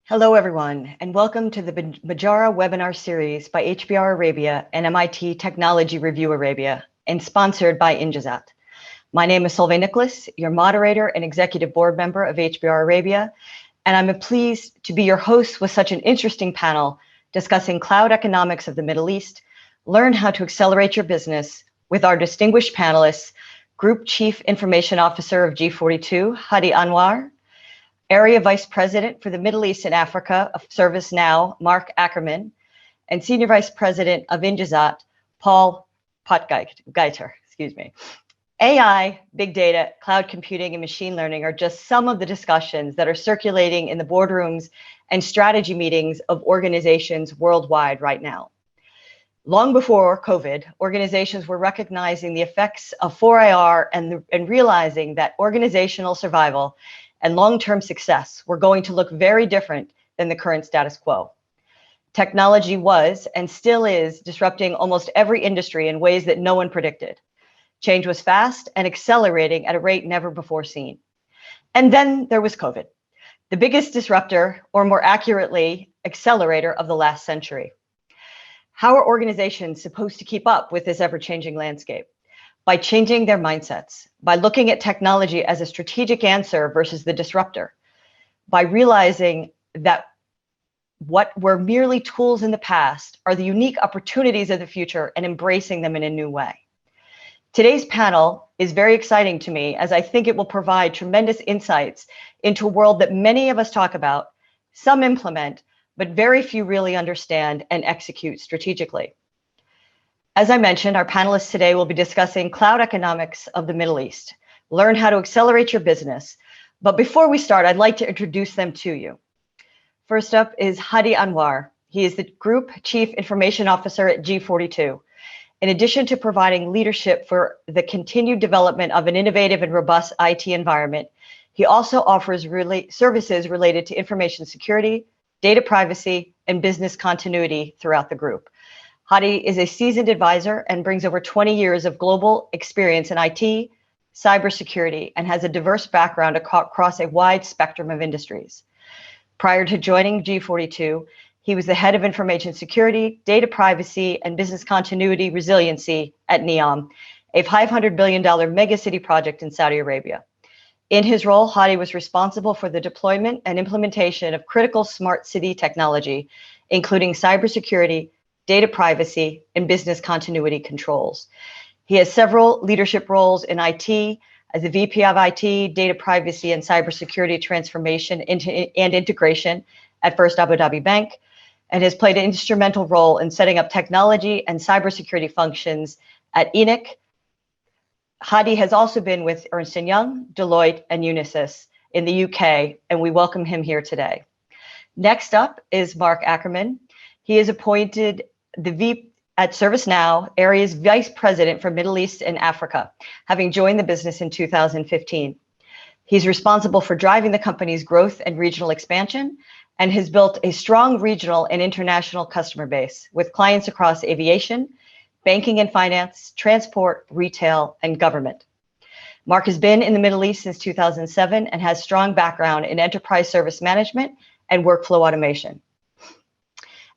Hello, everyone, and welcome to the Majara webinar series by HBR Arabia and MIT Technology Review Arabia, and sponsored by Injazat. My name is Solveig Nicholas, your moderator and executive board member of HBR Arabia, and I'm pleased to be your host with such an interesting panel discussing cloud economics of the Middle East, learn how to accelerate your business with our distinguished panelists, Group Chief Information Officer of G42, Hadi Anwar, Area Vice President for the Middle East and Africa of ServiceNow, Mark Ackerman, and Senior Vice President of Injazat, Paul Potgieter. AI, big data, cloud computing, and machine learning are just some of the discussions that are circulating in the boardrooms and strategy meetings of organizations worldwide right now. Long before COVID, organizations were recognizing the effects of 4IR and realizing that organizational survival and long-term success were going to look very different than the current status quo. Technology was and still is disrupting almost every industry in ways that no one predicted. Change was fast and accelerating at a rate never before seen. And then there was COVID, the biggest disruptor, or more accurately, accelerator of the last century. How are organizations supposed to keep up with this ever-changing landscape? By changing their mindsets, by looking at technology as a strategic answer versus the disruptor, by realizing that what were merely tools in the past are the unique opportunities of the future and embracing them in a new way. Today's panel is very exciting to me as I think it will provide tremendous insights into a world that many of us talk about, some implement, but very few really understand and execute strategically. As I mentioned, our panelists today will be discussing cloud economics of the Middle East. Learn how to accelerate your business. But before we start, I'd like to introduce them to you. First up is Hadi Anwar. He is the Group Chief Information Officer at G42. In addition to providing leadership for the continued development of an innovative and robust IT environment, he also offers services related to information security, data privacy, and business continuity throughout the group. Hadi is a seasoned advisor and brings over 20 years of global experience in IT, cybersecurity, and has a diverse background across a wide spectrum of industries. Prior to joining G42, he was the head of information security, data privacy, and business continuity resiliency at NEOM, a $500 billion megacity project in Saudi Arabia. In his role, Hadi was responsible for the deployment and implementation of critical smart city technology, including cybersecurity, data privacy, and business continuity controls. He has several leadership roles in IT as the VP of IT, data privacy, and cybersecurity transformation and integration at First Abu Dhabi Bank, and has played an instrumental role in setting up technology and cybersecurity functions at ENIC. Hadi has also been with Ernst & Young, Deloitte, and Unisys in the UK, and we welcome him here today. Next up is Mark Ackerman. He is appointed the VP at ServiceNow, Area's Vice President for Middle East and Africa, having joined the business in 2015. He's responsible for driving the company's growth and regional expansion and has built a strong regional and international customer base with clients across aviation, banking and finance, transport, retail, and government. Mark has been in the Middle East since 2007 and has strong background in enterprise service management and workflow automation.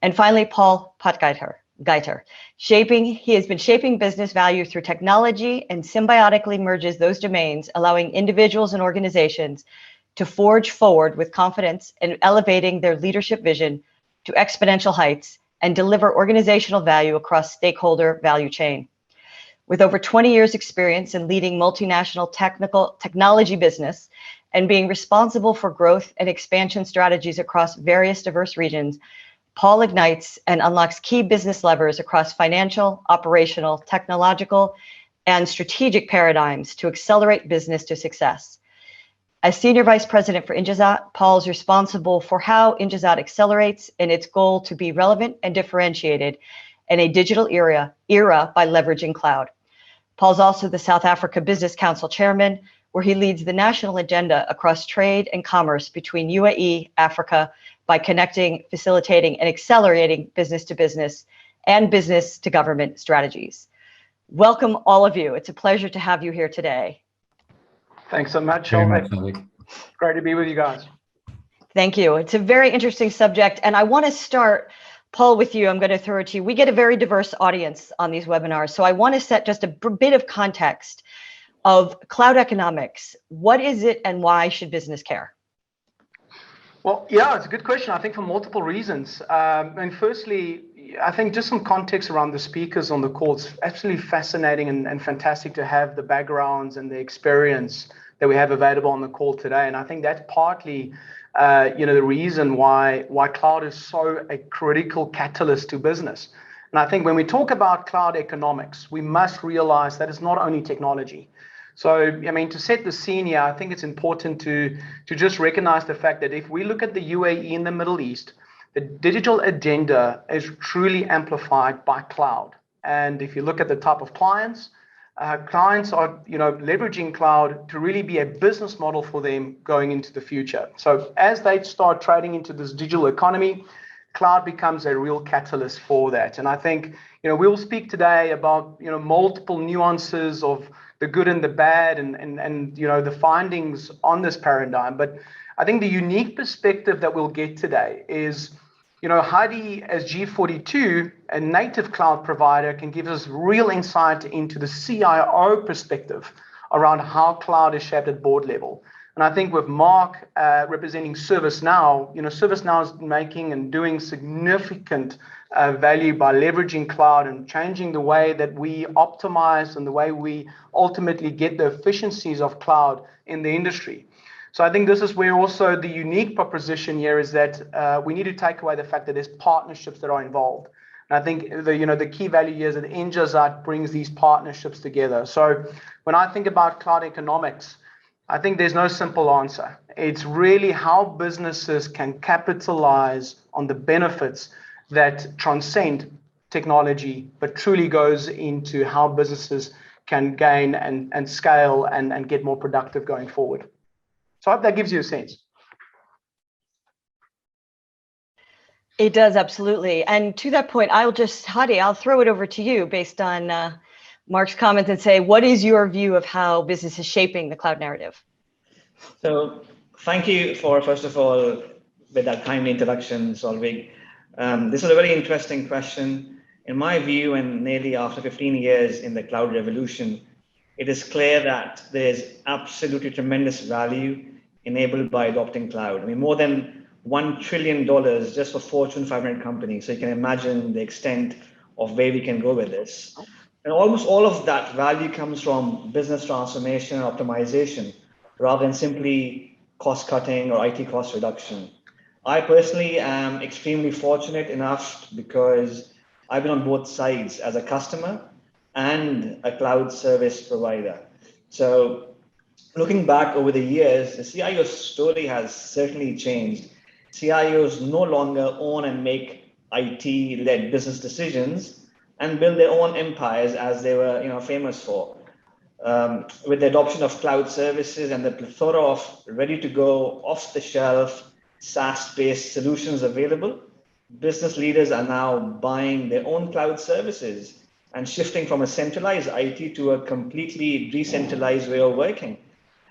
And finally, Paul Potgieter. He has been shaping business value through technology and symbiotically merges those domains, allowing individuals and organizations to forge forward with confidence and elevating their leadership vision to exponential heights and deliver organizational value across stakeholder value chain. With over 20 years experience in leading multinational technology business and being responsible for growth and expansion strategies across various diverse regions, Paul ignites and unlocks key business levers across financial, operational, technological, and strategic paradigms to accelerate business to success. As Senior Vice President for Injazat, Paul is responsible for how Injazat accelerates in its goal to be relevant and differentiated in a digital era by leveraging cloud. Paul's also the South Africa Business Council Chairman, where he leads the national agenda across trade and commerce between UAE, Africa, by connecting, facilitating, and accelerating business to business and business to government strategies. Welcome, all of you. It's a pleasure to have you here today. Thanks so much. Very much, Solveig. Great to be with you guys. Thank you. It's a very interesting subject. And I want to start, Paul, with you. I'm going to throw it to you. We get a very diverse audience on these webinars. So I want to set just a bit of context of cloud economics. What is it and why should business care? Well, yeah, it's a good question. I think for multiple reasons. And firstly, I think just some context around the speakers on the call. It's absolutely fascinating and fantastic to have the backgrounds and the experience that we have available on the call today. And I think that's partly, the reason why cloud is so a critical catalyst to business. And I think when we talk about cloud economics, we must realize that it's not only technology. So, I mean, to set the scene here, I think it's important to just recognize the fact that if we look at the UAE in the Middle East, the digital agenda is truly amplified by cloud. And if you look at the type of clients, clients are, leveraging cloud to really be a business model for them going into the future. So as they start trading into this digital economy, cloud becomes a real catalyst for that. And I think, we'll speak today about, multiple nuances of the good and the bad and the findings on this paradigm. But I think the unique perspective that we'll get today is, Hadi as G42, a native cloud provider, can give us real insight into the CIO perspective around how cloud is shaped at board level. And I think with Mark representing ServiceNow, ServiceNow is making and doing significant value by leveraging cloud and changing the way that we optimize and the way we ultimately get the efficiencies of cloud in the industry. So I think this is where also the unique proposition here is that we need to take away the fact that there's partnerships that are involved. And I think the key value here is that Injazat brings these partnerships together. So when I think about cloud economics, I think there's no simple answer. It's really how businesses can capitalize on the benefits that transcend technology, but truly goes into how businesses can gain and scale and get more productive going forward. So I hope that gives you a sense. It does, absolutely. And to that point, Hadi, I'll throw it over to you based on Mark's comments and say, what is your view of how business is shaping the cloud narrative? So thank you for, first of all, with that kind introduction, Solveig. This is a very interesting question. In my view, and nearly after 15 years in the cloud revolution, it is clear that there's absolutely tremendous value enabled by adopting cloud. I mean, more than $1 trillion just for Fortune 500 companies. So you can imagine the extent of where we can go with this. And almost all of that value comes from business transformation and optimization, rather than simply cost cutting or IT cost reduction. I personally am extremely fortunate enough because I've been on both sides as a customer and a cloud service provider. So looking back over the years, the CIO story has certainly changed. CIOs no longer own and make IT-led business decisions and build their own empires as they were famous for. With the adoption of cloud services and the plethora of ready-to-go, off-the-shelf, SaaS-based solutions available, business leaders are now buying their own cloud services and shifting from a centralized IT to a completely decentralized way of working.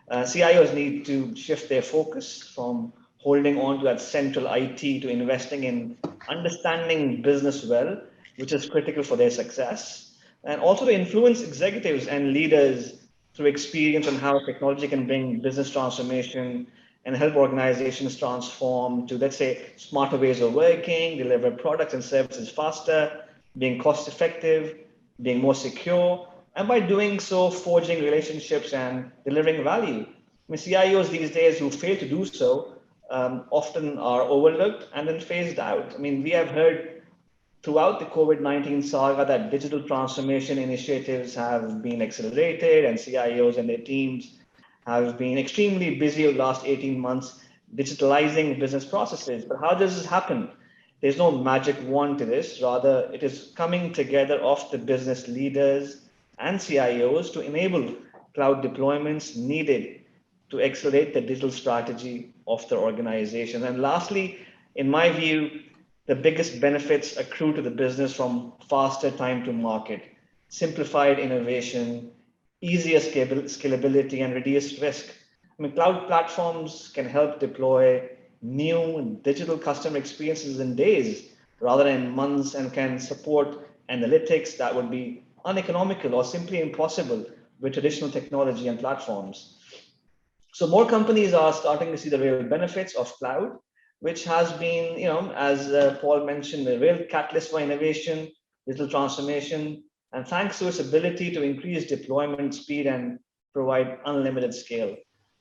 CIOs need to shift their focus from holding on to that central IT to investing in understanding business well, which is critical for their success, and also to influence executives and leaders through experience on how technology can bring business transformation and help organizations transform to, let's say, smarter ways of working, deliver products and services faster, being cost effective, being more secure, and by doing so, forging relationships and delivering value. I mean, CIOs these days who fail to do so often are overlooked and then phased out. I mean, we have heard throughout the COVID-19 saga that digital transformation initiatives have been accelerated and CIOs and their teams have been extremely busy over the last 18 months digitalizing business processes. But how does this happen? There's no magic wand to this. Rather, it is coming together of the business leaders and CIOs to enable cloud deployments needed to accelerate the digital strategy of their organization. And lastly, in my view, the biggest benefits accrue to the business from faster time to market, simplified innovation, easier scalability, and reduced risk. I mean, cloud platforms can help deploy new digital customer experiences in days rather than months, and can support analytics that would be uneconomical or simply impossible with traditional technology and platforms. So more companies are starting to see the real benefits of cloud, which has been, as Paul mentioned, a real catalyst for innovation, digital transformation, and thanks to its ability to increase deployment speed and provide unlimited scale.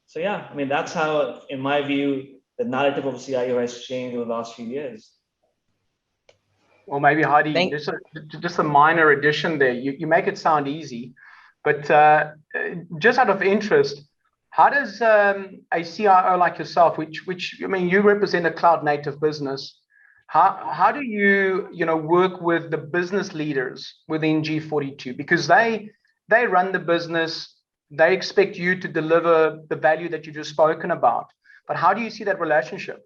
So yeah, I mean, that's how, in my view, the narrative of CIO has changed over the last few years. Well, maybe Hadi, just a minor addition there. You make it sound easy, but just out of interest, how does a CIO like yourself, which I mean, you represent a cloud native business, how do you work with the business leaders within G42? Because they run the business, they expect you to deliver the value that you just spoken about. But how do you see that relationship?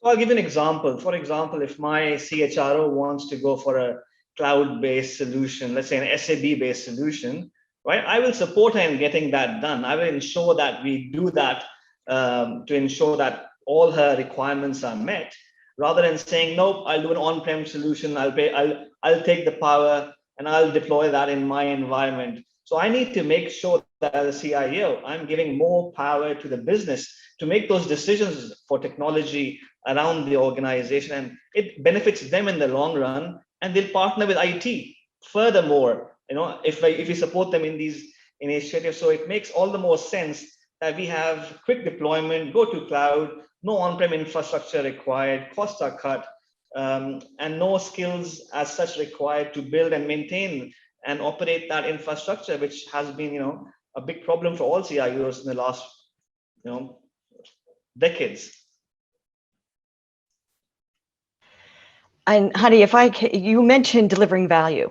So I'll give you an example. For example, if my CHRO wants to go for a cloud-based solution, let's say an SAP-based solution, right? I will support her in getting that done. I will ensure that we do that to ensure that all her requirements are met, rather than saying, nope, I'll do an on-prem solution. I'll take the power and I'll deploy that in my environment. So I need to make sure that as a CIO, I'm giving more power to the business to make those decisions for technology around the organization, and it benefits them in the long run, and they'll partner with IT. Furthermore, if we support them in these initiatives, so it makes all the more sense that we have quick deployment, go to cloud, no on-prem infrastructure required, costs are cut, and no skills as such required to build and maintain and operate that infrastructure, which has been, a big problem for all CIOs in the last, decades. And Hadi, you mentioned delivering value,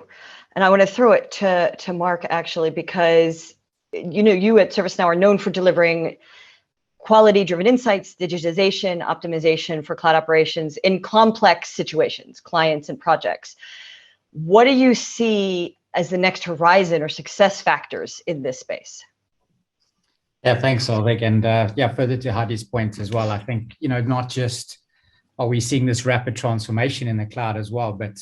and I want to throw it to Mark actually, because you at ServiceNow are known for delivering quality-driven insights, digitization, optimization for cloud operations in complex situations, clients and projects. What do you see as the next horizon or success factors in this space? Yeah, thanks, Solveig. And further to Hadi's point as well, I think, not just are we seeing this rapid transformation in the cloud as well, but,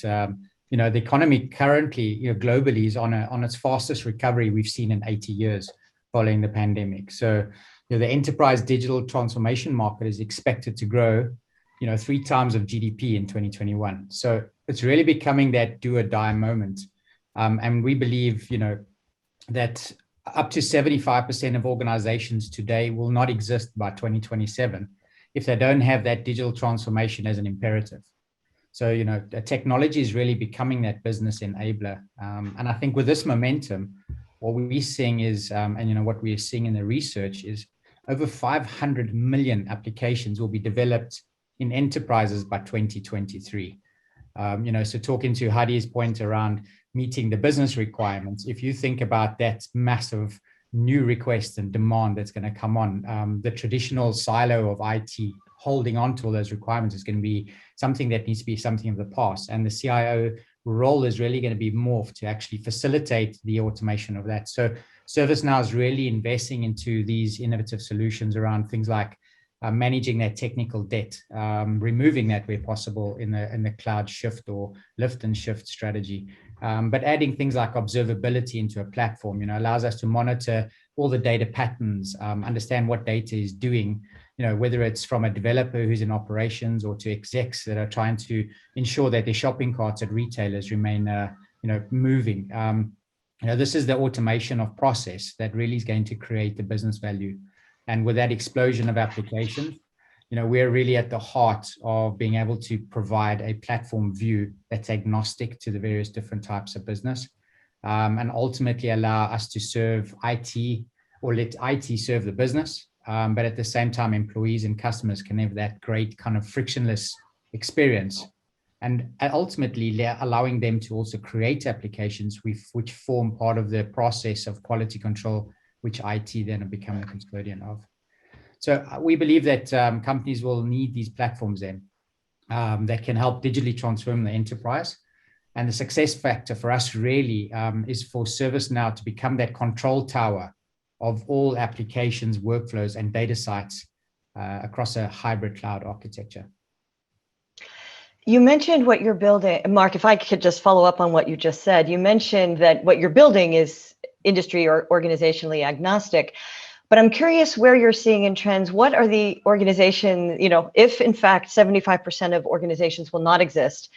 the economy currently, globally is on its fastest recovery we've seen in 80 years following the pandemic. So, the enterprise digital transformation market is expected to grow, 3 times of GDP in 2021. So it's really becoming that do or die moment. And we believe, that up to 75% of organizations today will not exist by 2027 if they don't have that digital transformation as an imperative. So, the technology is really becoming that business enabler. And I think with this momentum, what we're seeing is, what we're seeing in the research is over 500 million applications will be developed in enterprises by 2023. So talking to Hadi's point around meeting the business requirements, if you think about that massive new request and demand that's going to come on, the traditional silo of IT holding on to all those requirements is going to be something that needs to be something of the past. And the CIO role is really going to be morphed to actually facilitate the automation of that. So ServiceNow is really investing into these innovative solutions around things like managing that technical debt, removing that where possible in the cloud shift or lift and shift strategy, but adding things like observability into a platform, allows us to monitor all the data patterns, understand what data is doing, whether it's from a developer who's in operations or to execs that are trying to ensure that their shopping carts at retailers remain, moving. This is the automation of process that really is going to create the business value. And with that explosion of applications, we're really at the heart of being able to provide a platform view that's agnostic to the various different types of business, and ultimately allow us to serve IT or let IT serve the business. But at the same time, employees and customers can have that great kind of frictionless experience, and ultimately allowing them to also create applications which form part of the process of quality control, which IT then have become the custodian of. So we believe that companies will need these platforms then that can help digitally transform the enterprise. And the success factor for us really is for ServiceNow to become that control tower of all applications, workflows, and data sites across a hybrid cloud architecture. You mentioned what you're building. Mark, if I could just follow up on what you just said, you mentioned that what you're building is industry or organizationally agnostic, but I'm curious where you're seeing in trends. What are the organization, if in fact 75% of organizations will not exist,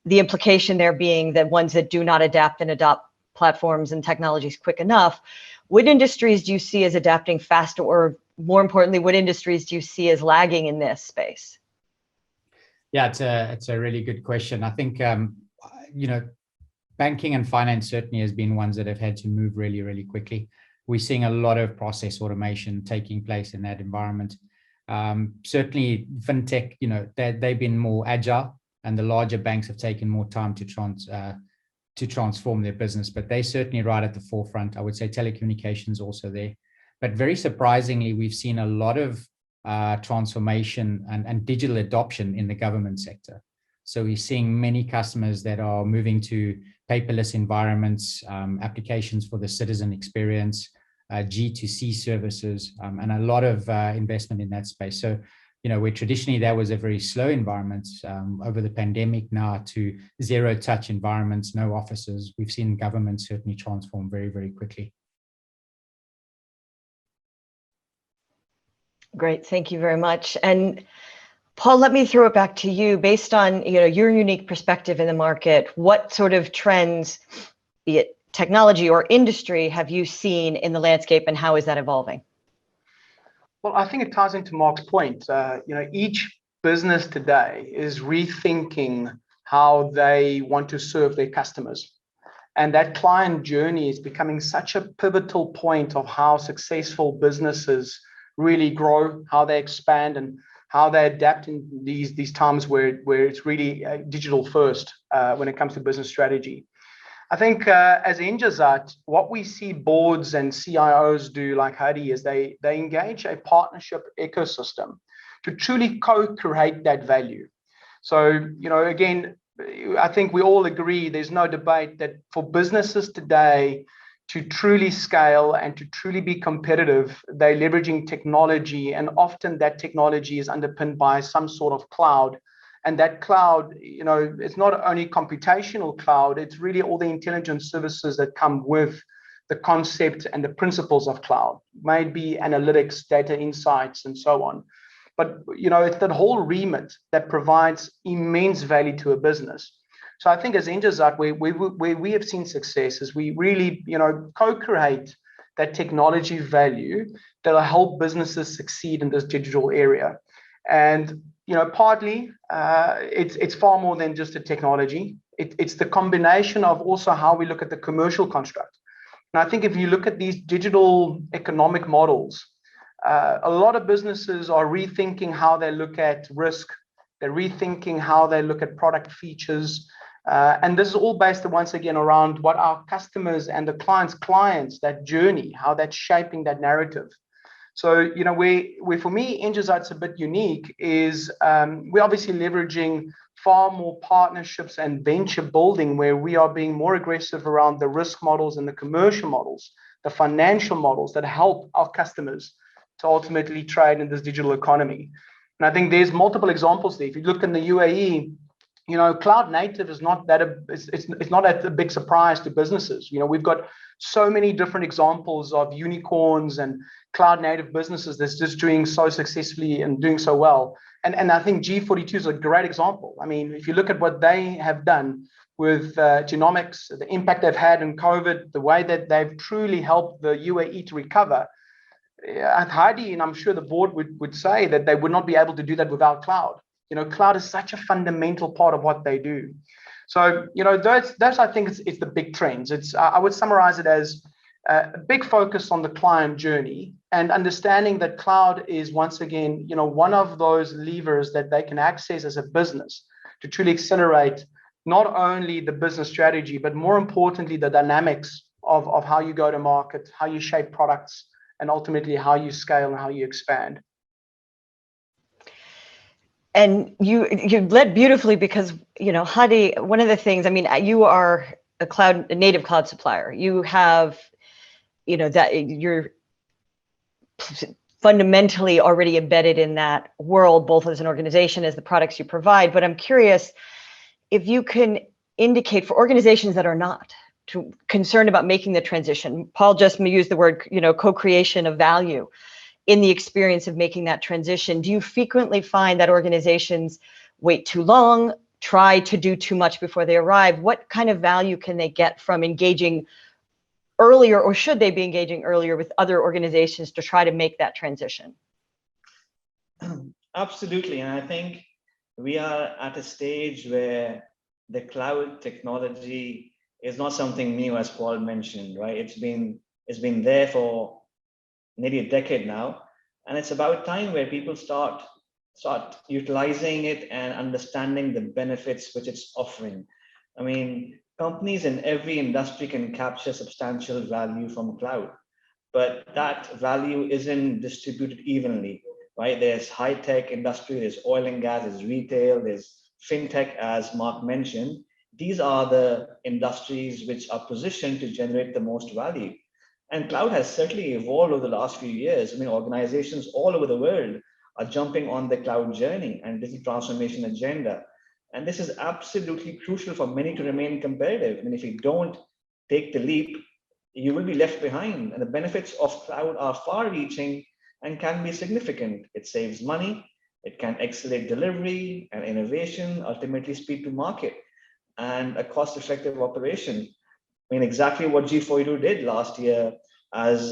the implication there being that ones that do not adapt and adopt platforms and technologies quick enough, what industries do you see as adapting faster, or more importantly, what industries do you see as lagging in this space? Yeah, it's a really good question. I think, banking and finance certainly has been ones that have had to move really, really quickly. We're seeing a lot of process automation taking place in that environment. Certainly fintech, they've been more agile, and the larger banks have taken more time to transform their business, but they're certainly right at the forefront. I would say telecommunications also there. But very surprisingly, we've seen a lot of transformation and digital adoption in the government sector. So we're seeing many customers that are moving to paperless environments, applications for the citizen experience, G2C services, and a lot of investment in that space. So, where traditionally that was a very slow environment, over the pandemic now to zero touch environments, no offices, we've seen government certainly transform very, very quickly. Great, thank you very much. And Paul, let me throw it back to you. Based on your unique perspective in the market, what sort of trends, be it technology or industry, have you seen in the landscape, and how is that evolving? Well, I think it ties into Mark's point. Each business today is rethinking how they want to serve their customers. And that client journey is becoming such a pivotal point of how successful businesses really grow, how they expand, and how they adapt in these times where it's really digital first when it comes to business strategy. I think as Injazat, what we see boards and CIOs do, like Hadi, is they engage a partnership ecosystem to truly co-create that value. So, again, I think we all agree, there's no debate that for businesses today to truly scale and to truly be competitive, they're leveraging technology, and often that technology is underpinned by some sort of cloud. And that cloud, it's not only computational cloud, it's really all the intelligence services that come with the concept and the principles of cloud, maybe analytics, data insights, and so on. But, it's that whole remit that provides immense value to a business. So I think as Injazat, where we have seen success is we really, co-create that technology value that'll help businesses succeed in this digital area. And, partly it's far more than just a technology. It's the combination of also how we look at the commercial construct. And I think if you look at these digital economic models, a lot of businesses are rethinking how they look at risk. They're rethinking how they look at product features. And this is all based, once again, around what our customers and the clients, that journey, how that's shaping that narrative. So, where for me, Injazat's a bit unique is we're obviously leveraging far more partnerships and venture building, where we are being more aggressive around the risk models and the commercial models, the financial models that help our customers to ultimately trade in this digital economy. And I think there's multiple examples there. If you look in the UAE, cloud native is not that it's not a big surprise to businesses. We've got so many different examples of unicorns and cloud native businesses that's just doing so successfully and doing so well. And I think G42 is a great example. I mean, if you look at what they have done with genomics, the impact they've had in COVID, the way that they've truly helped the UAE to recover. At Hadi, and I'm sure the board would say that they would not be able to do that without cloud. Cloud is such a fundamental part of what they do. So, that's I think it's the big trends. I would summarize it as a big focus on the client journey and understanding that cloud is, once again, one of those levers that they can access as a business to truly accelerate not only the business strategy, but more importantly, the dynamics of how you go to market, how you shape products, and ultimately how you scale and how you expand. And you led beautifully because, Hadi, one of the things, you are a native cloud supplier. You have, that you're fundamentally already embedded in that world, both as an organization, as the products you provide. But I'm curious if you can indicate for organizations that are not concerned about making the transition. Paul just used the word, co-creation of value in the experience of making that transition. Do you frequently find that organizations wait too long, try to do too much before they arrive? What kind of value can they get from engaging earlier, or should they be engaging earlier with other organizations to try to make that transition? Absolutely. And I think we are at a stage where the cloud technology is not something new, as Paul mentioned, right? It's been there for nearly a decade now. And it's about time where people start utilizing it and understanding the benefits which it's offering. I mean, companies in every industry can capture substantial value from cloud, but that value isn't distributed evenly, right? There's high-tech industry, there's oil and gas, there's retail, there's fintech, as Mark mentioned. These are the industries which are positioned to generate the most value. And cloud has certainly evolved over the last few years. I mean, organizations all over the world are jumping on the cloud journey and digital transformation agenda. And this is absolutely crucial for many to remain competitive. I mean, if you don't take the leap, you will be left behind. And the benefits of cloud are far-reaching and can be significant. It saves money, it can accelerate delivery and innovation, ultimately speed to market, and a cost-effective operation. I mean, exactly what G4U did last year, as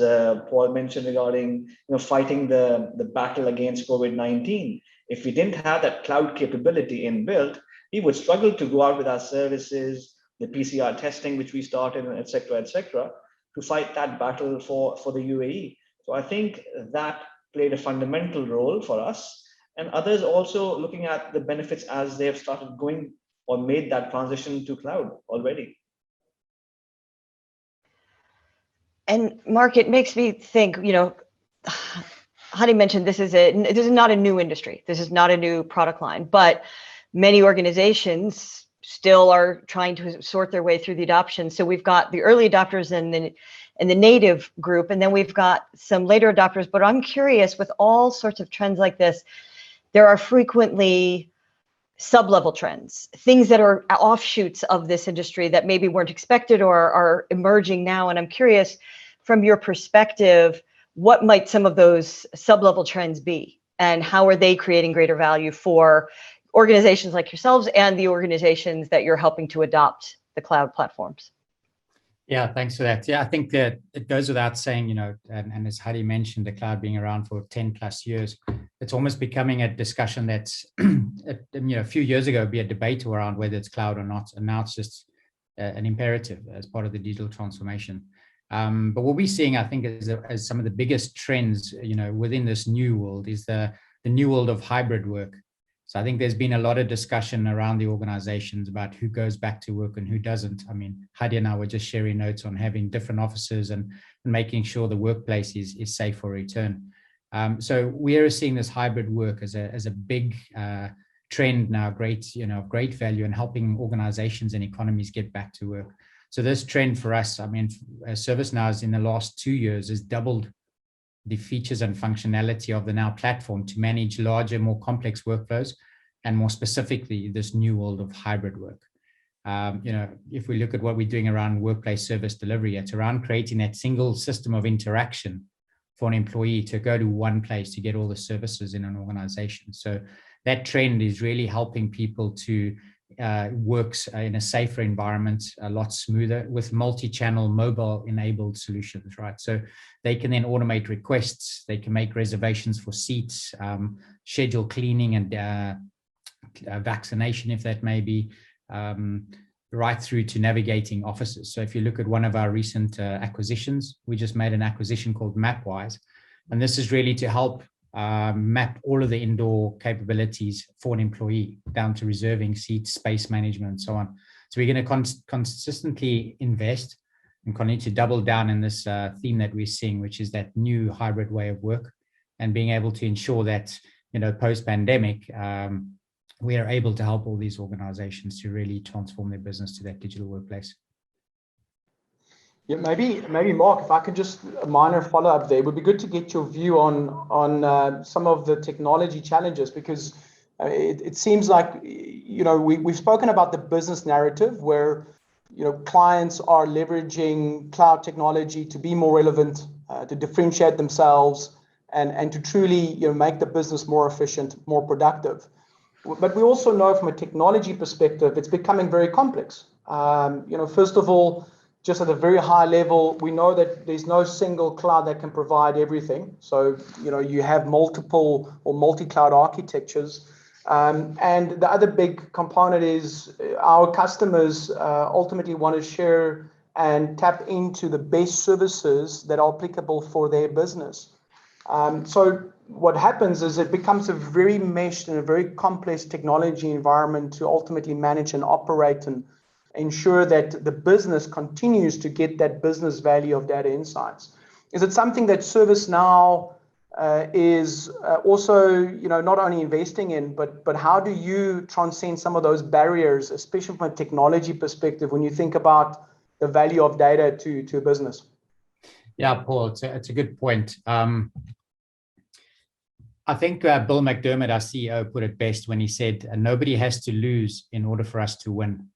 Paul mentioned, regarding fighting the battle against COVID-19. If we didn't have that cloud capability inbuilt, we would struggle to go out with our services, the PCR testing which we started, et cetera, to fight that battle for the UAE. So I think that played a fundamental role for us, and others also looking at the benefits as they have started going or made that transition to cloud already. And Mark, it makes me think, Hadi mentioned this is not a new industry. This is not a new product line, but many organizations still are trying to sort their way through the adoption. So we've got the early adopters and the native group, and then we've got some later adopters. But I'm curious, with all sorts of trends like this, there are frequently sub-level trends, things that are offshoots of this industry that maybe weren't expected or are emerging now. And I'm curious, from your perspective, what might some of those sub-level trends be, and how are they creating greater value for organizations like yourselves and the organizations that you're helping to adopt the cloud platforms? Yeah, thanks for that. Yeah, I think that it goes without saying, and as Hadi mentioned, the cloud being around for 10 plus years, it's almost becoming a discussion that's, a few years ago, be a debate around whether it's cloud or not. And now it's just an imperative as part of the digital transformation. But what we're seeing, I think, as some of the biggest trends, within this new world is the new world of hybrid work. So I think there's been a lot of discussion around the organizations about who goes back to work and who doesn't. I mean, Hadi and I were just sharing notes on having different offices and making sure the workplace is safe for return. So we are seeing this hybrid work as a big trend now, great value in helping organizations and economies get back to work. So this trend for us, I mean, ServiceNow in the last 2 years has doubled the features and functionality of the Now platform to manage larger, more complex workflows, and more specifically, this new world of hybrid work. If we look at what we're doing around workplace service delivery, it's around creating that single system of interaction for an employee to go to one place to get all the services in an organization. So that trend is really helping people to works in a safer environment, a lot smoother with multi-channel mobile enabled solutions, right? So they can then automate requests, they can make reservations for seats, schedule cleaning and vaccination, if that may be, right through to navigating offices. So if you look at one of our recent acquisitions, we just made an acquisition called Mapwise, and this is really to help map all of the indoor capabilities for an employee down to reserving seats, space management, and so on. So we're going to consistently invest and continue to double down in this theme that we're seeing, which is that new hybrid way of work, and being able to ensure that, post-pandemic, we are able to help all these organizations to really transform their business to that digital workplace. Yeah, maybe Mark, if I could just a minor follow-up there, it would be good to get your view on some of the technology challenges, because it seems like, we've spoken about the business narrative where, clients are leveraging cloud technology to be more relevant, to differentiate themselves, and to truly, make the business more efficient, more productive. But we also know from a technology perspective, it's becoming very complex. First of all, just at a very high level, we know that there's no single cloud that can provide everything. So, you have multiple or multi-cloud architectures. And the other big component is our customers ultimately want to share and tap into the best services that are applicable for their business. So what happens is it becomes a very meshed and a very complex technology environment to ultimately manage and operate and ensure that the business continues to get that business value of data insights. Is it something that ServiceNow is also, not only investing in, but how do you transcend some of those barriers, especially from a technology perspective, when you think about the value of data to a business? Yeah, Paul, it's a good point. I think Bill McDermott, our CEO, put it best when he said, nobody has to lose in order for us to win.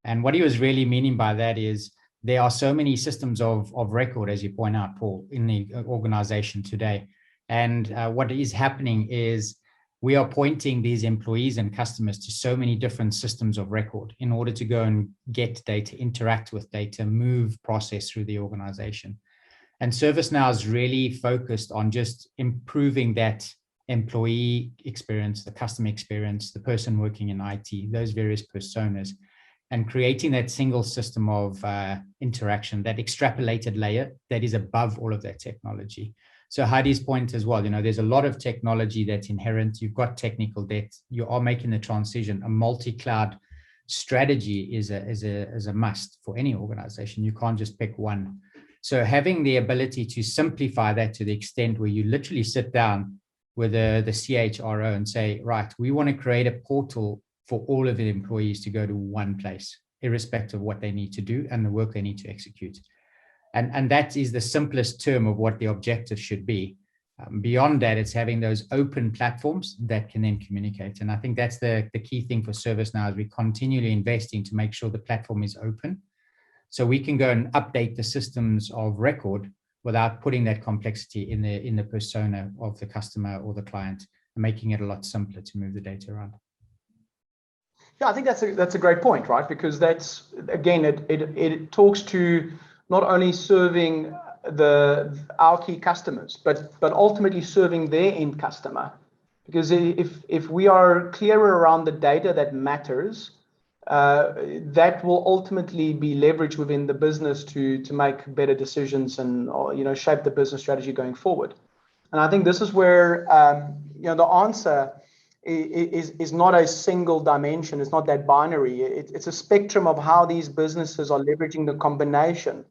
And what he was really meaning by that is there are so many systems of record, as you point out, Paul, in the organization today. And what is happening is we are pointing these employees and customers to so many different systems of record in order to go and get data, interact with data, move process through the organization. And ServiceNow is really focused on just improving that employee experience, the customer experience, the person working in IT, those various personas, and creating that single system of interaction, that extrapolated layer that is above all of that technology. So Hadi's point as well, there's a lot of technology that's inherent. You've got technical debt. You are making the transition. A multi-cloud strategy is a must for any organization. You can't just pick one. So having the ability to simplify that to the extent where you literally sit down with the CHRO and say, right, we want to create a portal for all of the employees to go to one place, irrespective of what they need to do and the work they need to execute. And that is the simplest term of what the objective should be. Beyond that, it's having those open platforms that can then communicate. And I think that's the key thing for ServiceNow, is we're continually investing to make sure the platform is open, so we can go and update the systems of record without putting that complexity in the persona of the customer or the client, and making it a lot simpler to move the data around. Yeah, I think that's a great point, right? Because that's, again, it talks to not only serving our key customers, but ultimately serving their end customer. Because if we are clearer around the data that matters, that will ultimately be leveraged within the business to make better decisions and shape the business strategy going forward. And I think this is where the answer is not a single dimension. It's not that binary. It's a spectrum of how these businesses are leveraging the combination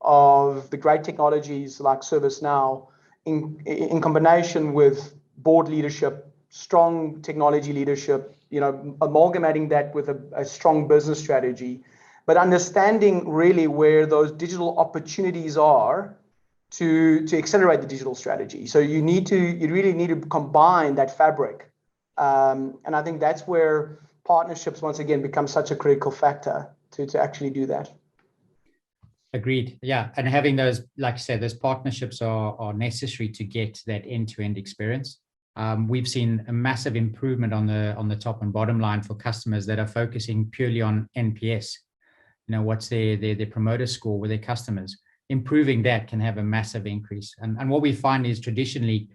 of the great technologies like ServiceNow in combination with board leadership, strong technology leadership, amalgamating that with a strong business strategy, but understanding really where those digital opportunities are to accelerate the digital strategy. So you really need to combine that fabric. And I think that's where partnerships, once again, become such a critical factor to actually do that. Agreed. Yeah. And having those, like I said, those partnerships are necessary to get that end-to-end experience. We've seen a massive improvement on the top and bottom line for customers that are focusing purely on NPS. What's their promoter score with their customers. Improving that can have a massive increase. And what we find is traditionally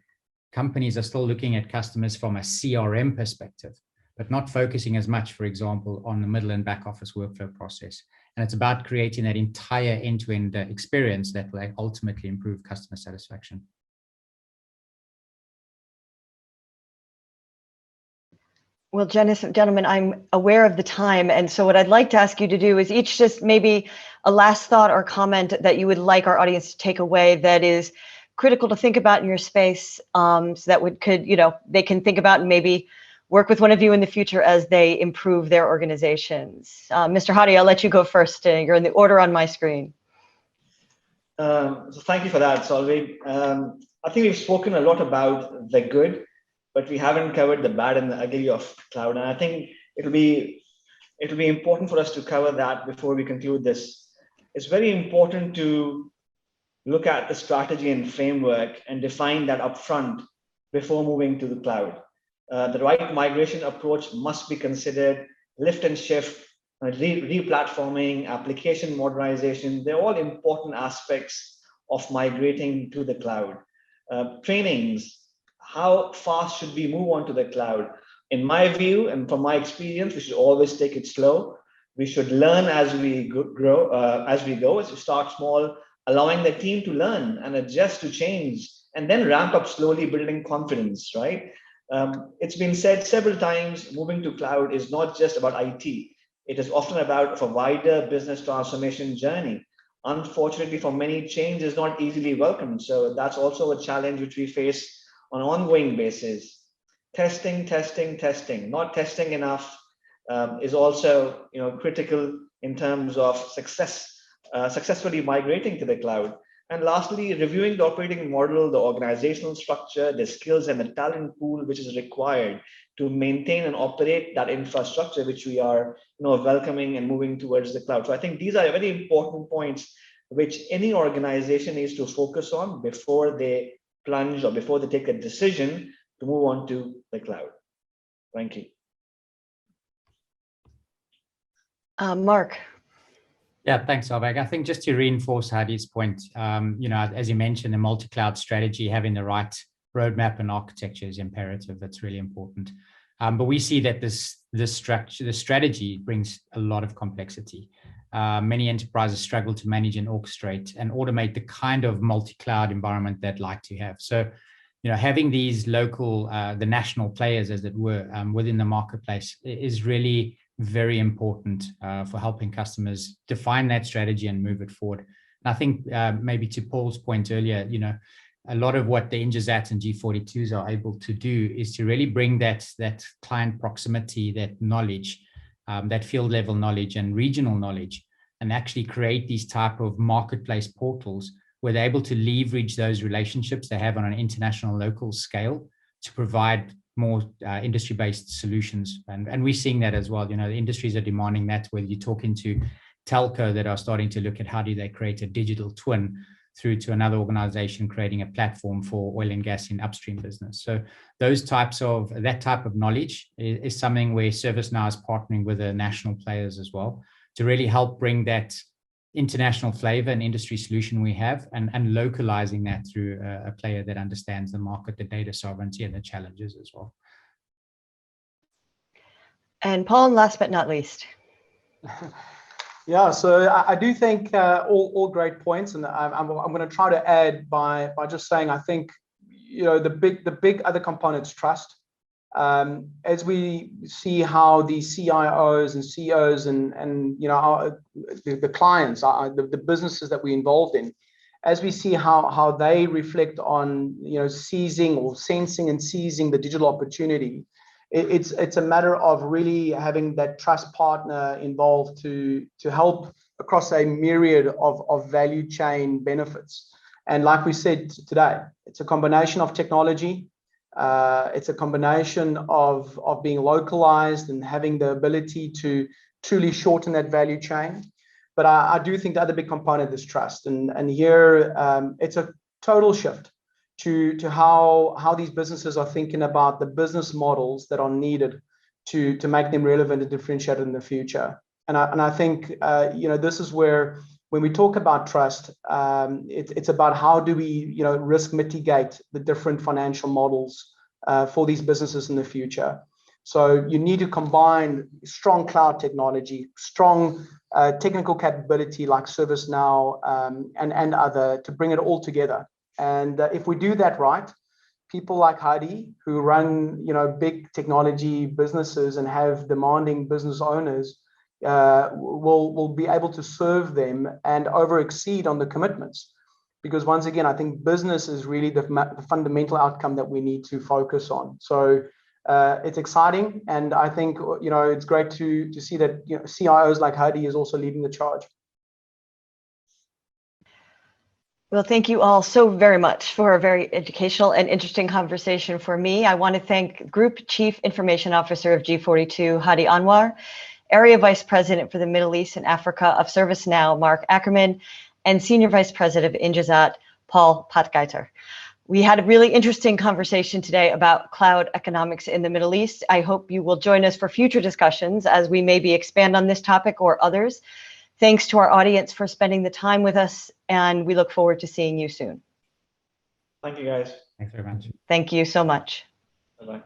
companies are still looking at customers from a CRM perspective, but not focusing as much, for example, on the middle and back office workflow process. And it's about creating that entire end-to-end experience that will ultimately improve customer satisfaction. Well, gentlemen, I'm aware of the time. And so what I'd like to ask you to do is each just maybe a last thought or comment that you would like our audience to take away that is critical to think about in your space, so that they can think about and maybe work with one of you in the future as they improve their organizations. Mr. Hadi, I'll let you go first. You're in the order on my screen. So thank you for that, Solveig. I think we've spoken a lot about the good, but we haven't covered the bad and the ugly of cloud. And I think it'll be important for us to cover that before we conclude this. It's very important to look at the strategy and framework and define that upfront before moving to the cloud. The right migration approach must be considered. Lift and shift, re-platforming, application modernization, they're all important aspects of migrating to the cloud. Trainings, how fast should we move on to the cloud? In my view, and from my experience, we should always take it slow. We should learn as we grow, as we go, as we start small, allowing the team to learn and adjust to change, and then ramp up slowly, building confidence, right? It's been said several times, moving to cloud is not just about IT. It is often about a wider business transformation journey. Unfortunately, for many, change is not easily welcomed. So that's also a challenge which we face on an ongoing basis. Testing, not testing enough is also critical in terms of successfully migrating to the cloud. And lastly, reviewing the operating model, the organizational structure, the skills and the talent pool which is required to maintain and operate that infrastructure which we are welcoming and moving towards the cloud. So I think these are very important points which any organization needs to focus on before they plunge or before they take a decision to move on to the cloud. Thank you. Mark. Yeah, thanks, Solveig. I think just to reinforce Hadi's point, as you mentioned, the multi-cloud strategy, having the right roadmap and architecture is imperative. That's really important. But we see that this strategy brings a lot of complexity. Many enterprises struggle to manage and orchestrate and automate the kind of multi-cloud environment they'd like to have. So, having these local, the national players, as it were, within the marketplace is really very important for helping customers define that strategy and move it forward. And I think maybe to Paul's point earlier, a lot of what the Injazat and G42s are able to do is to really bring that client proximity, that knowledge, that field level knowledge and regional knowledge, and actually create these type of marketplace portals where they're able to leverage those relationships they have on an international local scale to provide more industry-based solutions. And we're seeing that as well. The industries are demanding that, whether you're talking to telco that are starting to look at how do they create a digital twin, through to another organization creating a platform for oil and gas in upstream business. So that type of knowledge is something where ServiceNow is partnering with the national players as well to really help bring that international flavor and industry solution we have and localizing that through a player that understands the market, the data sovereignty and the challenges as well. And Paul, last but not least. Yeah, so I do think all great points, and I'm going to try to add by just saying I think the big other component is trust. As we see how the CIOs and CEOs and the clients are the businesses that we're involved in, as we see how they reflect on seizing or sensing and seizing the digital opportunity. It's a matter of really having that trust partner involved to help across a myriad of value chain benefits. And like we said today, it's a combination of technology. It's a combination of being localized and having the ability to truly shorten that value chain. But I do think the other big component is trust. And here it's a total shift to how these businesses are thinking about the business models that are needed to make them relevant and differentiated in the future. And I think this is where when we talk about trust, it's about how do we risk mitigate the different financial models for these businesses in the future. So you need to combine strong cloud technology, strong technical capability like ServiceNow and other to bring it all together. And if we do that right, people like Hadi, who run big technology businesses and have demanding business owners, will be able to serve them and over exceed on the commitments. Because once again, I think business is really the fundamental outcome that we need to focus on. So it's exciting, and I think it's great to see that CIOs like Hadi is also leading the charge. Well, thank you all so very much for a very educational and interesting conversation for me. I want to thank Group Chief Information Officer of G42, Hadi Anwar, Area Vice President for the Middle East and Africa of ServiceNow, Mark Ackerman, and Senior Vice President of Injazat, Paul Potgieter. We had a really interesting conversation today about cloud economics in the Middle East. I hope you will join us for future discussions as we maybe expand on this topic or others. Thanks to our audience for spending the time with us, and we look forward to seeing you soon. Thank you, guys. Thanks very much. Thank you so much. Bye-bye.